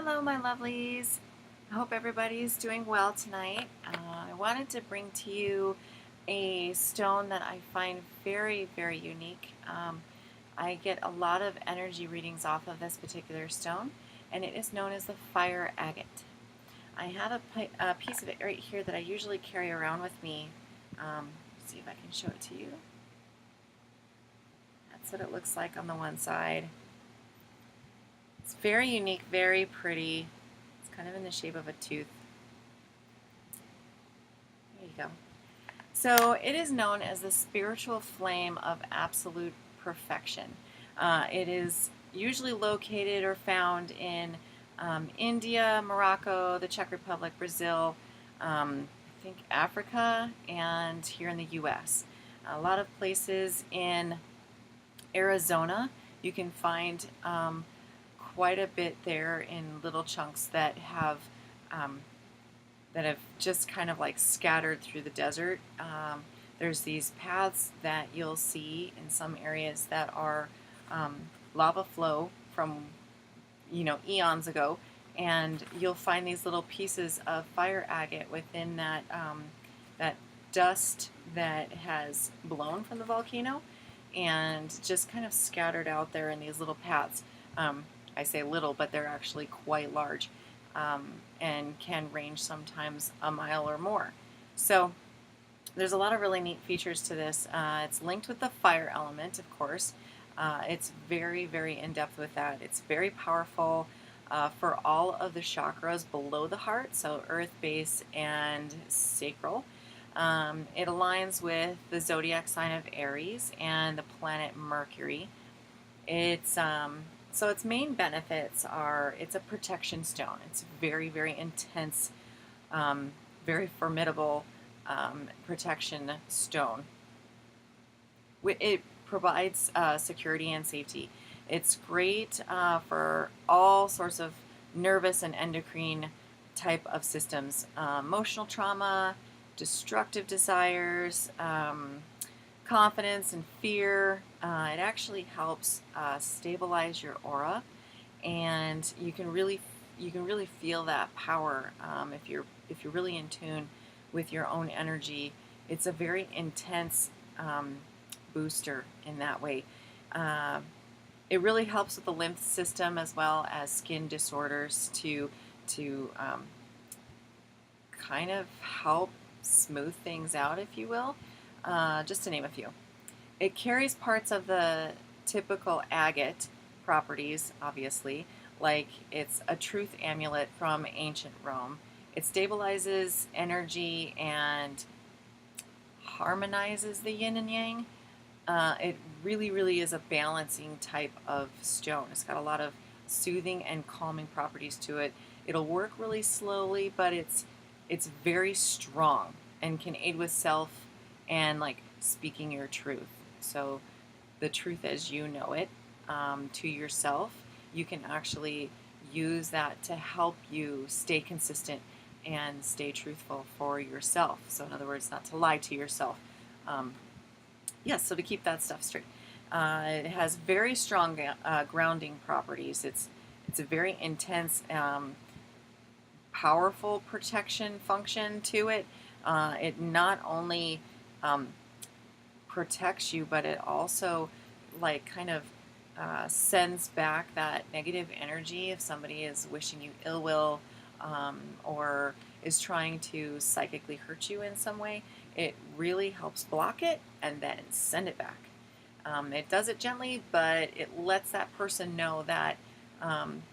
Hello, my lovelies. I hope everybody's doing well tonight. I wanted to bring to you a stone that I find very, very unique. I get a lot of energy readings off of this particular stone, and it is known as the Fire Agate. I have a piece of it right here that I usually carry around with me. See if I can show it to you. That's what it looks like on the one side. It's very unique, very pretty. It's kind of in the shape of a tooth. There you go. So it is known as the spiritual flame of absolute perfection. It is usually located or found in India, Morocco, the Czech Republic, Brazil, I think Africa, and here in the U.S. A lot of places in Arizona, you can find quite a bit there in little chunks um, that have just kind of like scattered through the desert. There's these paths that you'll see in some areas that are lava flow from eons ago, and you'll find these little pieces of fire agate within that dust that has blown from the volcano and just kind of scattered out there in these little paths. I say little, but they're actually quite large, and can range sometimes a mile or more. So there's a lot of really neat features to this. It's linked with the fire element, of course. It's very, very in-depth with that. It's very powerful for all of the chakras below the heart, so earth, base, and sacral. It aligns with the zodiac sign of Aries and the planet Mercury. So its main benefits are it's a protection stone. It's very, very intense, very formidable protection stone. It provides security and safety. It's great for all sorts of nervous and endocrine type of systems, emotional trauma, destructive desires, confidence and fear. It actually helps stabilize your aura, and you can really feel that power if you're really in tune with your own energy. It's a very intense booster in that way. It really helps with the lymph system as well as skin disorders to kind of help smooth things out, if you will, just to name a few. It carries parts of the typical agate properties, obviously, like it's a truth amulet from ancient Rome. It stabilizes energy and harmonizes the yin and yang. It really, really is a balancing type of stone. It's got a lot of soothing and calming properties to it. It'll work really slowly, but it's very strong and can aid with self and like speaking your truth. So the truth as you know it, to yourself, you can actually use that to help you stay consistent and stay truthful for yourself. So in other words, not to lie to yourself. Yes, so to keep that stuff straight. It has very strong grounding properties. It's a very intense, powerful protection function to it. It not only protects you, but it also like kind of sends back that negative energy if somebody is wishing you ill will, or is trying to psychically hurt you in some way. It really helps block it and then send it back. It does it gently, but it lets that person know that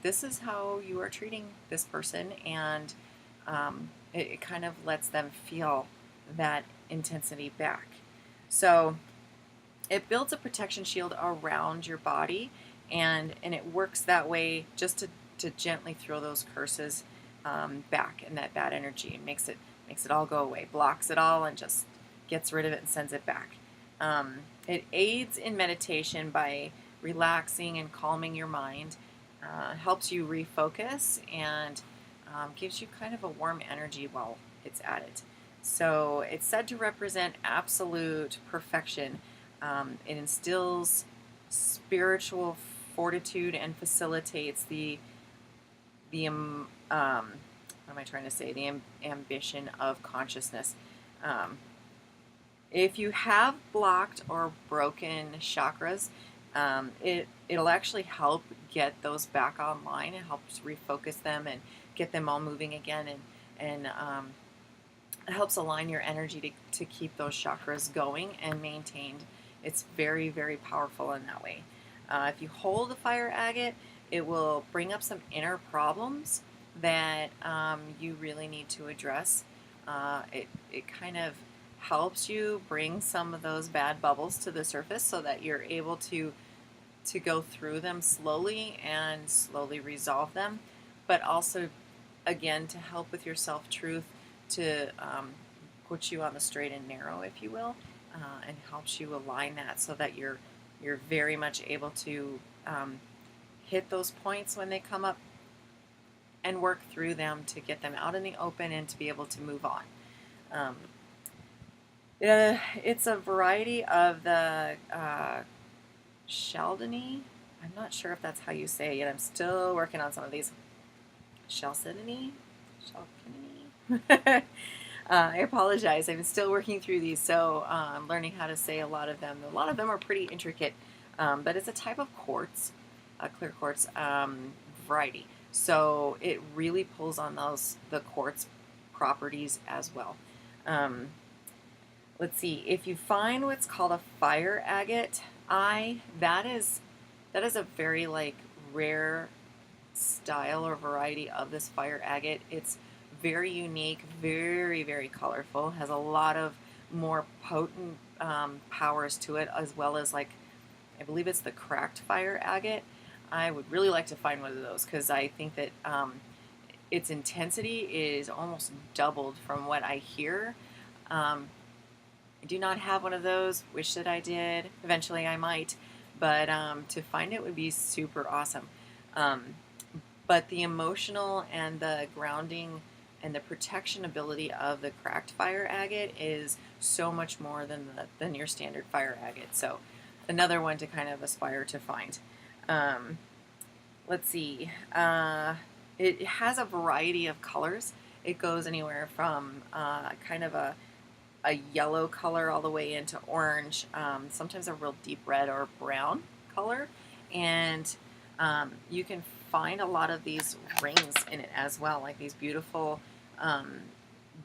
this is how you are treating this person, and it kind of lets them feel that intensity back. So it builds a protection shield around your body, and it works that way just to gently throw those curses back and that bad energy, and makes it all go away, blocks it all, and just gets rid of it and sends it back. It aids in meditation by relaxing and calming your mind, helps you refocus, and gives you kind of a warm energy while it's at it. So it's said to represent absolute perfection. It instills spiritual fortitude and facilitates the what am I trying to say? The ambition of consciousness. Um, if you have blocked or broken chakras, it'll actually help get those back online. It helps refocus them and get them all moving again, and it helps align your energy to keep those chakras going and maintained. It's very, very powerful in that way. If you hold the fire agate, it will bring up some inner problems that you really need to address. It kind of helps you bring some of those bad bubbles to the surface so that you're able to go through them slowly and slowly resolve them, but also, again, to help with your self-truth, to put you on the straight and narrow, if you will, and helps you align that so that you're very much able to hit those points when they come up and work through them to get them out in the open and to be able to move on. It's a variety of the Chalcedony. I'm not sure if that's how you say it. I'm still working on some of these. Chalcedony? I apologize. I'm still working through these, so I'm learning how to say a lot of them. A lot of them are pretty intricate, but it's a type of quartz, a clear quartz variety. So it really pulls on the quartz properties as well. Let's see. If you find what's called a fire agate eye, that is a very rare style or variety of this fire agate. It's very unique, very, very colorful, has a lot of more potent powers to it, as well as I believe it's the cracked fire agate. I would really like to find one of those because I think that its intensity is almost doubled from what I hear. I do not have one of those. Wish that I did. Eventually I might, but to find it would be super awesome. But the emotional and the grounding and the protection ability of the cracked fire agate is so much more than your standard fire agate. So another one to kind of aspire to find. Let's see. It has a variety of colors. It goes anywhere from kind of a yellow color all the way into orange, sometimes a real deep red or brown color. And you can find a lot of these rings in it as well, like these beautiful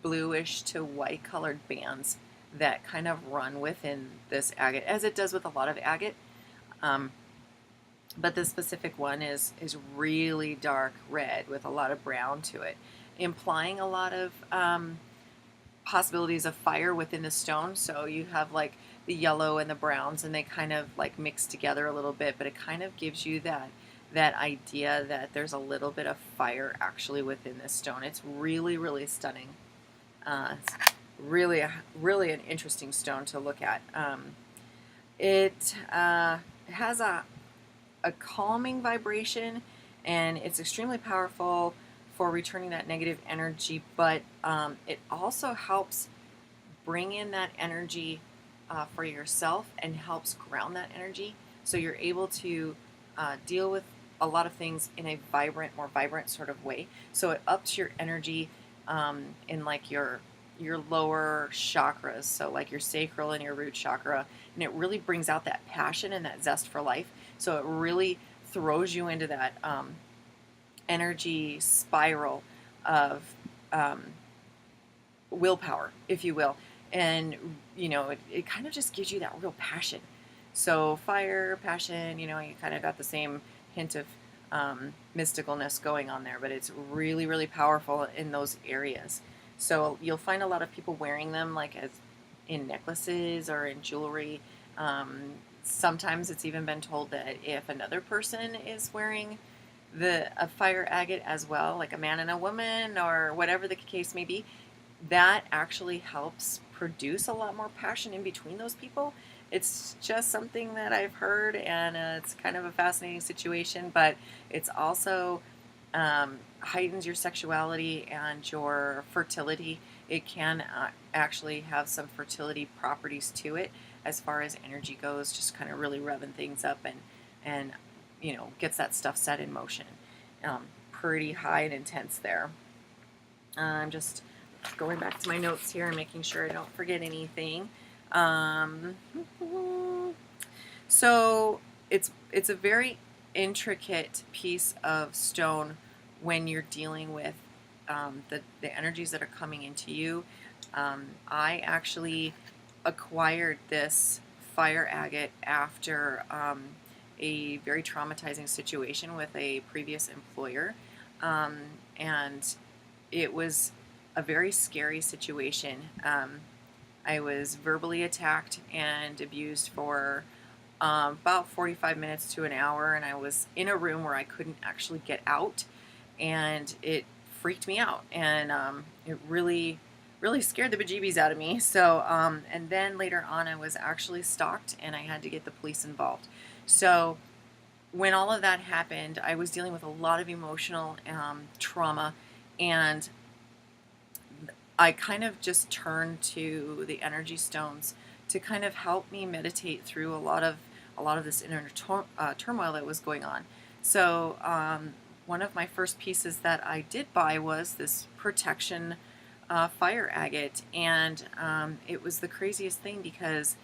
bluish to white colored bands that kind of run within this agate, as it does with a lot of agate. But this specific one is really dark red with a lot of brown to it, implying a lot of possibilities of fire within the stone. So you have the yellow and the browns, and they kind of mix together a little bit, but it kind of gives you that idea that there's a little bit of fire actually within this stone. It's really, really stunning. It's really an interesting stone to look at. It has a calming vibration, and it's extremely powerful for returning that negative energy, but it also helps bring in that energy for yourself and helps ground that energy, so you're able to deal with a lot of things in a more vibrant sort of way. So it ups your energy in your lower chakras, so your sacral and your root chakra, and it really brings out that passion and that zest for life. So it really throws you into that energy spiral of willpower, if you will, and it kind of just gives you that real passion. So fire, passion, you kind of got the same hint of mysticalness going on there, but it's really, really powerful in those areas. So you'll find a lot of people wearing them as in necklaces or in jewelry. Sometimes it's even been told that if another person is wearing a fire agate as well, like a man and a woman or whatever the case may be, that actually helps produce a lot more passion in between those people. It's just something that I've heard, and it's kind of a fascinating situation, but it's also heightens your sexuality and your fertility. It can actually have some fertility properties to it as far as energy goes, just kind of really revving things up and gets that stuff set in motion. pretty high and intense there. I'm just going back to my notes here and making sure I don't forget anything. Um, so it's a very intricate piece of stone when you're dealing with the energies that are coming into you. I actually acquired this fire agate after a very traumatizing situation with a previous employer, and it was a very scary situation. I was verbally attacked and abused for about 45 minutes to an hour, and I was in a room where I couldn't actually get out, and it freaked me out, and it really scared the bejeebies out of me. So, and then later on, I was actually stalked, and I had to get the police involved. So, when all of that happened, I was dealing with a lot of emotional trauma, and I kind of just turned to the energy stones to kind of help me meditate through a lot of this inner turmoil that was going on. So one of my first pieces that I did buy was this protection fire agate, and it was the craziest thing because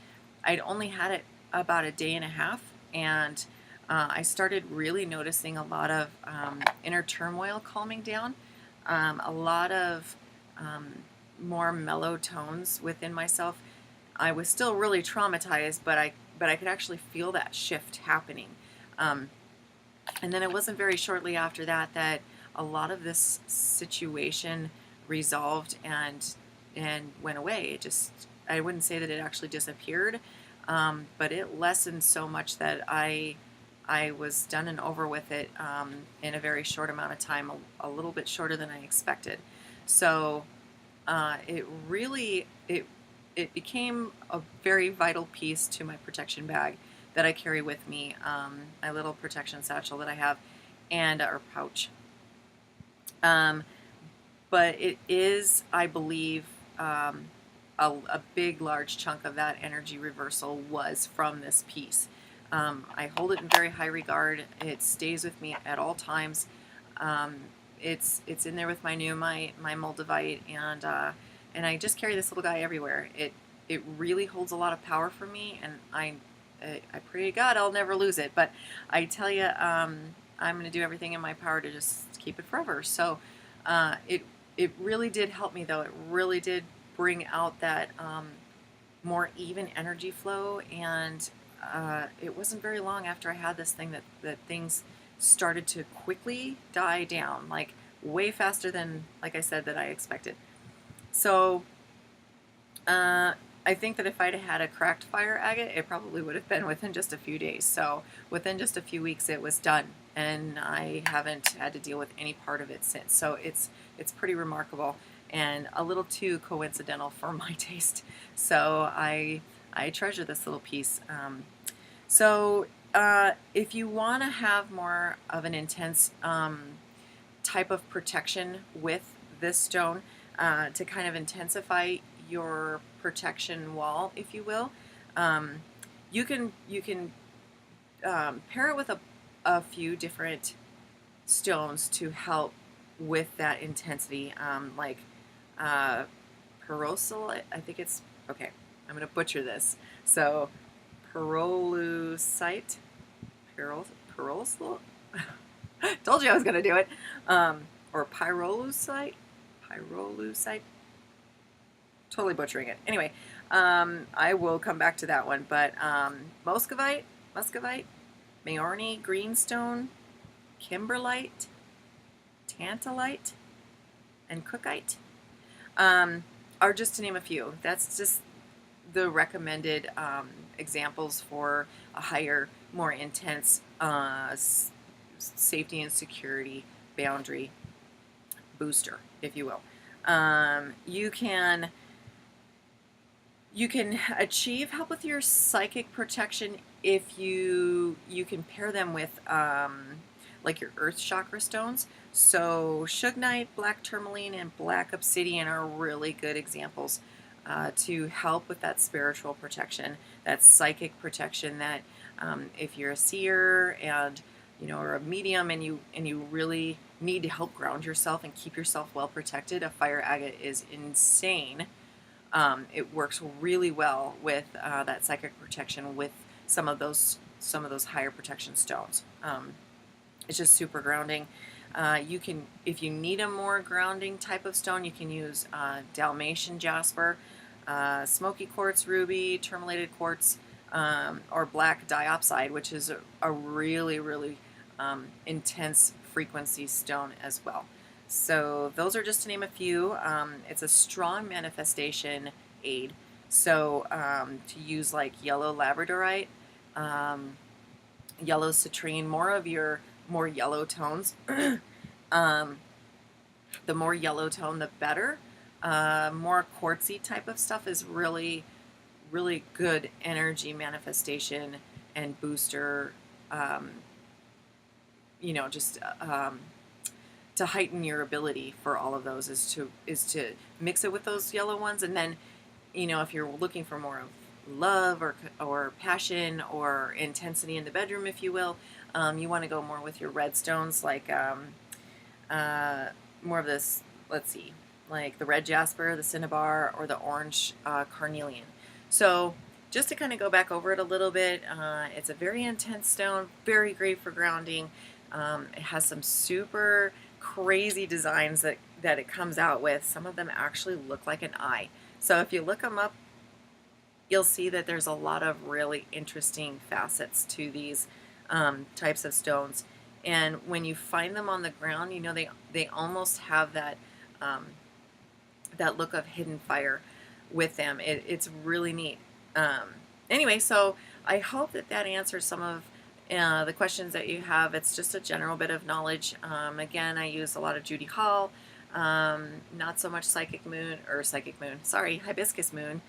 I'd only had it about a day and a half, and I started really noticing a lot of inner turmoil calming down, a lot of more mellow tones within myself. I was still really traumatized, but I could actually feel that shift happening. And then it wasn't very shortly after that that a lot of this situation resolved and went away. It just, I wouldn't say that it actually disappeared, but it lessened so much that I was done and over with it in a very short amount of time, a little bit shorter than I expected. So it became a very vital piece to my protection bag that I carry with me, my little protection satchel that I have, and or pouch. But it is, I believe, a big, large chunk of that energy reversal was from this piece. I hold it in very high regard. It stays with me at all times. It's in there with my Moldavite, and I just carry this little guy everywhere. It really holds a lot of power for me, and I pray to God I'll never lose it. But I tell you, I'm going to do everything in my power to just keep it forever. So it really did help me, though. It really did bring out that more even energy flow, and it wasn't very long after I had this thing that things started to quickly die down, like way faster than, like I said, that I expected. So I think that if I'd had a cracked fire agate, it probably would have been within just a few days. So within just a few weeks, it was done, and I haven't had to deal with any part of it since. So it's pretty remarkable and a little too coincidental for my taste. So I treasure this little piece. If you want to have more of an intense type of protection with this stone, to kind of intensify your protection wall, if you will, you can pair it with a few different stones to help with that intensity, like peroxide. I think it's okay. I'm going to butcher this. So perolusite, peroxide. Told you I was going to do it. Or pyrolusite. Totally butchering it. Anyway, I will come back to that one. But muscovite, Maorni, greenstone, kimberlite, tantalite, and cookite are just to name a few. That's just the recommended examples for a higher, more intense safety and security boundary booster, if you will. You can achieve help with your psychic protection if you can pair them with like your earth chakra stones. So Shugnite, black tourmaline, and black obsidian are really good examples to help with that spiritual protection, that psychic protection. That if you're a seer and or a medium, and you really need to help ground yourself and keep yourself well protected, a fire agate is insane. It works really well with that psychic protection with some of those higher protection stones. It's just super grounding. You can, if you need a more grounding type of stone, you can use Dalmatian jasper, smoky quartz ruby, tourmalated quartz, or black diopside, which is a really, really intense frequency stone as well. So those are just to name a few. It's a strong manifestation aid. So to use like yellow labradorite, yellow citrine, more of your more yellow tones. The more yellow tone, the better. More quartzy type of stuff is really, really good energy manifestation and booster. Just to heighten your ability for all of those is to mix it with those yellow ones, and then if you're looking for more of love or passion or intensity in the bedroom, if you will, you want to go more with your red stones, like more of this. Let's see, like the red jasper, the cinnabar, or the orange carnelian. So just to kind of go back over it a little bit, it's a very intense stone, very great for grounding. It has some super crazy designs that it comes out with. Some of them actually look like an eye. So if you look them up, you'll see that there's a lot of really interesting facets to these types of stones. And when you find them on the ground, they almost have that that look of hidden fire with them. It's really neat. Anyway, so I hope that answers some of the questions that you have. It's just a general bit of knowledge. Again, I use a lot of Judy Hall, not so much hibiscus moon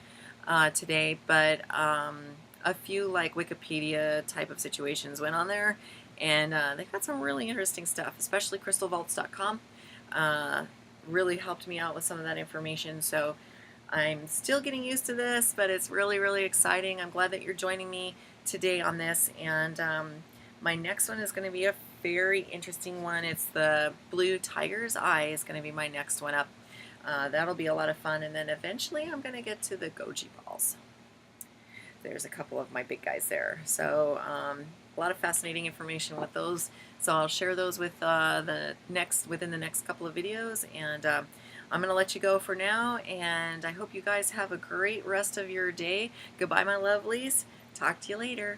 today, but a few like Wikipedia type of situations went on there, and they've got some really interesting stuff, especially crystalvaults.com. Really helped me out with some of that information. So I'm still getting used to this, but it's really, really exciting. I'm glad that you're joining me today on this, and my next one is going to be a very interesting one. It's the blue tiger's eye is going to be my next one up. That'll be a lot of fun, and then eventually I'm going to get to the goji balls. There's a couple of my big guys there, so a lot of fascinating information with those. So I'll share those with within the next couple of videos, and I'm going to let you go for now, and I hope you guys have a great rest of your day. Goodbye, my lovelies. Talk to you later.